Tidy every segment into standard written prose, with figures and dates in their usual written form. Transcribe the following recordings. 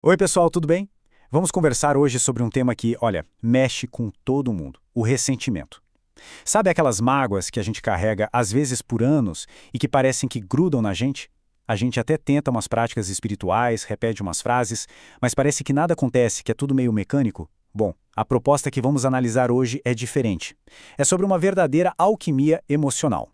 Oi, pessoal, tudo bem? Vamos conversar hoje sobre um tema que, olha, mexe com todo mundo: o ressentimento. Sabe aquelas mágoas que a gente carrega às vezes por anos e que parecem que grudam na gente? A gente até tenta umas práticas espirituais, repete umas frases, mas parece que nada acontece, que é tudo meio mecânico? Bom, a proposta que vamos analisar hoje é diferente. É sobre uma verdadeira alquimia emocional.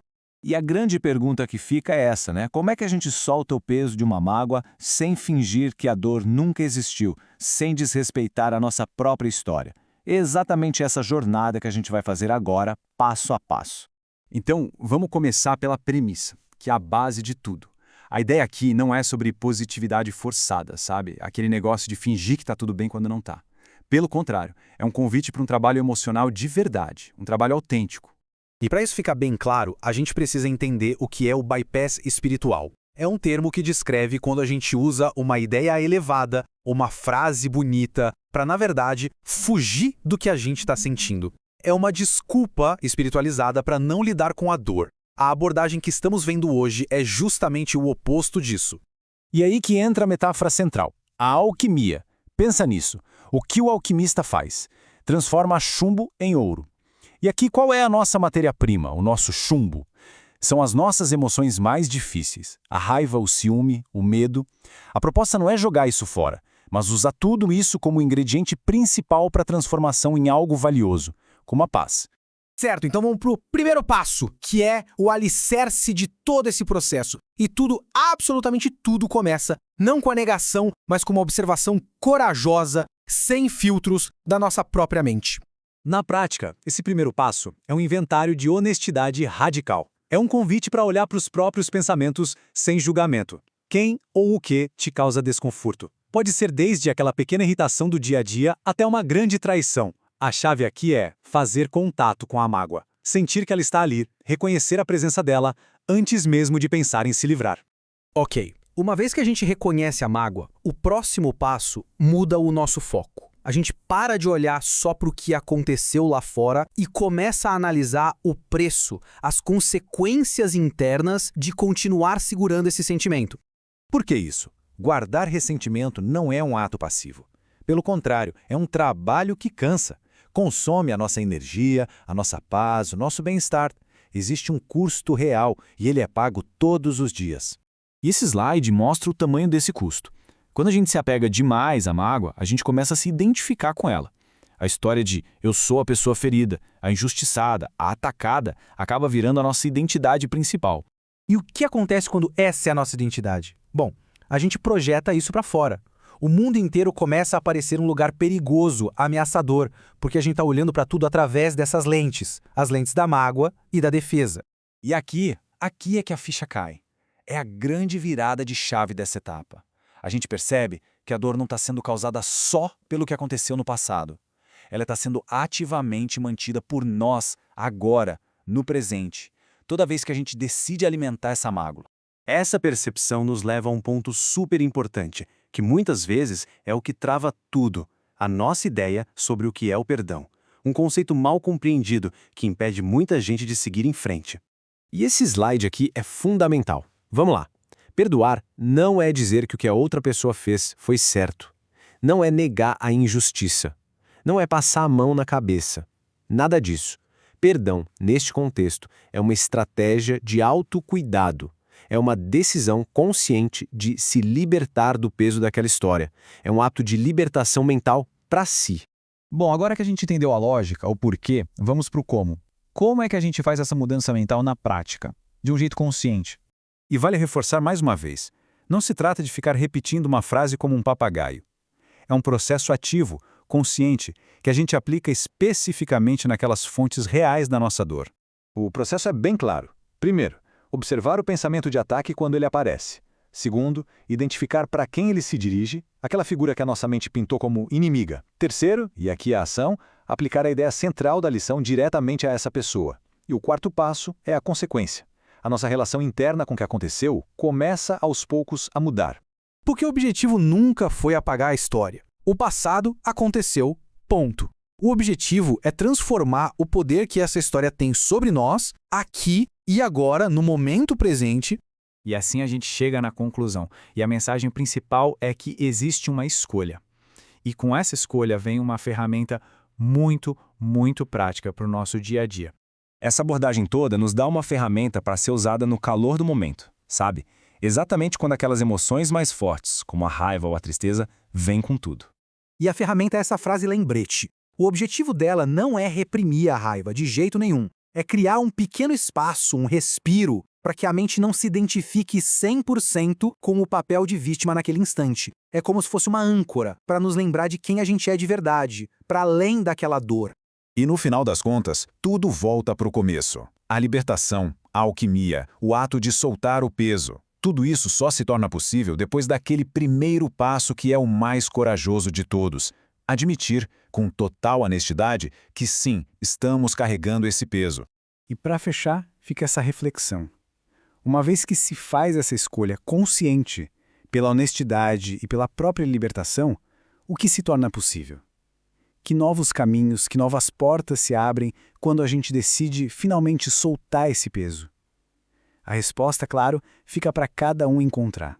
E a grande pergunta que fica é essa, né? Como é que a gente solta o peso de uma mágoa sem fingir que a dor nunca existiu, sem desrespeitar a nossa própria história? É exatamente essa jornada que a gente vai fazer agora, passo a passo. Então, vamos começar pela premissa, que é a base de tudo. A ideia aqui não é sobre positividade forçada, sabe? Aquele negócio de fingir que tá tudo bem quando não tá. Pelo contrário, é um convite para um trabalho emocional de verdade, um trabalho autêntico. E para isso ficar bem claro, a gente precisa entender o que é o bypass espiritual. É um termo que descreve quando a gente usa uma ideia elevada, uma frase bonita, para, na verdade, fugir do que a gente está sentindo. É uma desculpa espiritualizada para não lidar com a dor. A abordagem que estamos vendo hoje é justamente o oposto disso. E aí que entra a metáfora central: a alquimia. Pensa nisso. O que o alquimista faz? Transforma chumbo em ouro. E aqui qual é a nossa matéria-prima, o nosso chumbo? São as nossas emoções mais difíceis: a raiva, o ciúme, o medo. A proposta não é jogar isso fora, mas usar tudo isso como ingrediente principal para a transformação em algo valioso, como a paz. Certo, então vamos para o primeiro passo, que é o alicerce de todo esse processo. E tudo, absolutamente tudo, começa não com a negação, mas com uma observação corajosa, sem filtros, da nossa própria mente. Na prática, esse primeiro passo é um inventário de honestidade radical. É um convite para olhar para os próprios pensamentos sem julgamento. Quem ou o que te causa desconforto? Pode ser desde aquela pequena irritação do dia a dia até uma grande traição. A chave aqui é fazer contato com a mágoa. Sentir que ela está ali, reconhecer a presença dela, antes mesmo de pensar em se livrar. Ok, uma vez que a gente reconhece a mágoa, o próximo passo muda o nosso foco. A gente para de olhar só para o que aconteceu lá fora e começa a analisar o preço, as consequências internas de continuar segurando esse sentimento. Por que isso? Guardar ressentimento não é um ato passivo. Pelo contrário, é um trabalho que cansa. Consome a nossa energia, a nossa paz, o nosso bem-estar. Existe um custo real e ele é pago todos os dias. E esse slide mostra o tamanho desse custo. Quando a gente se apega demais à mágoa, a gente começa a se identificar com ela. A história de eu sou a pessoa ferida, a injustiçada, a atacada, acaba virando a nossa identidade principal. E o que acontece quando essa é a nossa identidade? Bom, a gente projeta isso para fora. O mundo inteiro começa a parecer um lugar perigoso, ameaçador, porque a gente está olhando para tudo através dessas lentes, as lentes da mágoa e da defesa. E aqui é que a ficha cai. É a grande virada de chave dessa etapa. A gente percebe que a dor não está sendo causada só pelo que aconteceu no passado. Ela está sendo ativamente mantida por nós, agora, no presente, toda vez que a gente decide alimentar essa mágoa. Essa percepção nos leva a um ponto super importante, que muitas vezes é o que trava tudo, a nossa ideia sobre o que é o perdão. Um conceito mal compreendido que impede muita gente de seguir em frente. E esse slide aqui é fundamental. Vamos lá. Perdoar não é dizer que o que a outra pessoa fez foi certo. Não é negar a injustiça. Não é passar a mão na cabeça. Nada disso. Perdão, neste contexto, é uma estratégia de autocuidado. É uma decisão consciente de se libertar do peso daquela história. É um ato de libertação mental para si. Bom, agora que a gente entendeu a lógica, o porquê, vamos para o como. Como é que a gente faz essa mudança mental na prática, de um jeito consciente? E vale reforçar mais uma vez, não se trata de ficar repetindo uma frase como um papagaio. É um processo ativo, consciente, que a gente aplica especificamente naquelas fontes reais da nossa dor. O processo é bem claro. Primeiro, observar o pensamento de ataque quando ele aparece. Segundo, identificar para quem ele se dirige, aquela figura que a nossa mente pintou como inimiga. Terceiro, e aqui a ação, aplicar a ideia central da lição diretamente a essa pessoa. E o quarto passo é a consequência. A nossa relação interna com o que aconteceu começa aos poucos a mudar. Porque o objetivo nunca foi apagar a história. O passado aconteceu, ponto. O objetivo é transformar o poder que essa história tem sobre nós, aqui e agora, no momento presente, E assim a gente chega na conclusão. E a mensagem principal é que existe uma escolha. E com essa escolha vem uma ferramenta muito, muito prática para o nosso dia a dia. Essa abordagem toda nos dá uma ferramenta para ser usada no calor do momento, sabe? Exatamente quando aquelas emoções mais fortes, como a raiva ou a tristeza, vêm com tudo. E a ferramenta é essa frase lembrete. O objetivo dela não é reprimir a raiva, de jeito nenhum. É criar um pequeno espaço, um respiro, para que a mente não se identifique 100% com o papel de vítima naquele instante. É como se fosse uma âncora, para nos lembrar de quem a gente é de verdade, para além daquela dor. E no final das contas, tudo volta para o começo. A libertação, a alquimia, o ato de soltar o peso. Tudo isso só se torna possível depois daquele primeiro passo que é o mais corajoso de todos. Admitir, com total honestidade, que sim, estamos carregando esse peso. E para fechar, fica essa reflexão. Uma vez que se faz essa escolha consciente, pela honestidade e pela própria libertação, o que se torna possível? Que novos caminhos, que novas portas se abrem quando a gente decide finalmente soltar esse peso? A resposta, claro, fica para cada um encontrar.